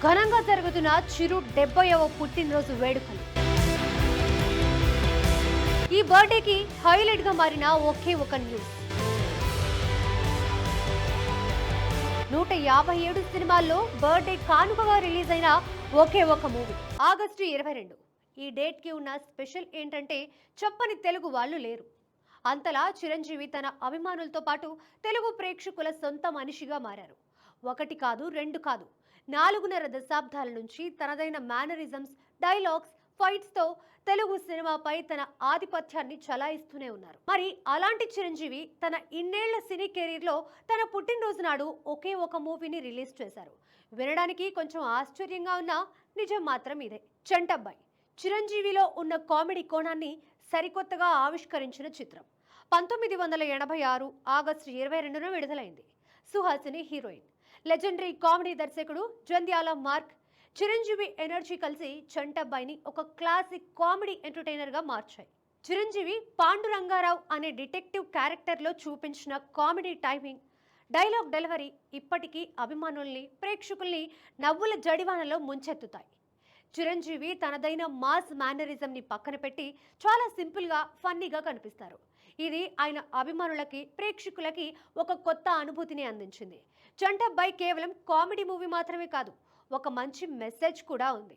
ఘనంగా జరుగుతున్న చిరు 70వ పుట్టినరోజు వేడుకలు. ఈ బర్త్డేకి హైలైట్ గా మారిన ఒకే ఒక న్యూస్. 157 సినిమాల్లో బర్త్డే కానుకగా రిలీజ్ అయిన ఒకే ఒక మూవీ ఆగస్టు 22. ఈ డేట్ కి ఉన్న స్పెషల్ ఏంటంటే చెప్పని తెలుగు వాళ్ళు లేరు. అంతలా చిరంజీవి తన అభిమానులతో పాటు తెలుగు ప్రేక్షకుల సొంత మనిషిగా మారారు. ఒకటి కాదు, రెండు కాదు, 4.5 దశాబ్దాల నుంచి తనదైన మేనరిజమ్స్, డైలాగ్స్, ఫైట్స్ తో తెలుగు సినిమాపై తన ఆధిపత్యాన్ని చలాయిస్తూనే ఉన్నారు. మరి అలాంటి చిరంజీవి తన ఇన్నేళ్ల సినీ కెరీర్ లో తన పుట్టినరోజు నాడు ఒకే ఒక మూవీని రిలీజ్ చేశారు. వినడానికి కొంచెం ఆశ్చర్యంగా ఉన్నా నిజం మాత్రం ఇదే. చంటబ్బాయ్ చిరంజీవిలో ఉన్న కామెడీ కోణాన్ని సరికొత్తగా ఆవిష్కరించిన చిత్రం. 1986 ఆగస్టు 22న విడుదలైంది. సుహాసిని హీరోయిన్. లెజెండరీ కామెడీ దర్శకుడు జంధ్యాల మార్క్, చిరంజీవి ఎనర్జీ కలిసి చంటబ్బాయిని ఒక క్లాసిక్ కామెడీ ఎంటర్టైనర్ గా మార్చాయి. చిరంజీవి పాండురంగారావు అనే డిటెక్టివ్ క్యారెక్టర్ లో చూపించిన కామెడీ టైమింగ్, డైలాగ్ డెలివరీ ఇప్పటికీ అభిమానుల్ని, ప్రేక్షకుల్ని నవ్వుల జడివానలో ముంచెత్తుతాయి. చిరంజీవి తనదైన మాస్ మేనరిజం ని పక్కన పెట్టి చాలా సింపుల్ గా, ఫన్నీగా కనిపిస్తారు. ఇది ఆయన అభిమానులకి, ప్రేక్షకులకి ఒక కొత్త అనుభూతిని అందించింది. చంటబ్బాయ్ కేవలం కామెడీ మూవీ మాత్రమే కాదు, ఒక మంచి మెసేజ్ కూడా ఉంది.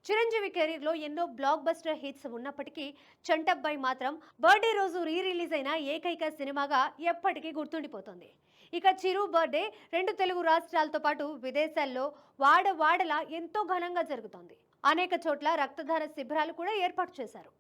చిరంజీవి కెరీర్ లో ఎన్నో బ్లాక్ బస్టర్ హిట్స్ ఉన్నప్పటికీ చంటబ్బాయ్ మాత్రం బర్త్డే రోజు రిలీజ్ అయిన ఏకైక సినిమాగా ఎప్పటికీ గుర్తుండిపోతుంది. ఇక చిరు బర్త్డే 2 తెలుగు రాష్ట్రాలతో పాటు విదేశాల్లో వాడవాడలా ఎంతో ఘనంగా జరుగుతోంది. అనేక చోట్ల రక్తదాన శిబిరాలు కూడా ఏర్పాటు చేశారు.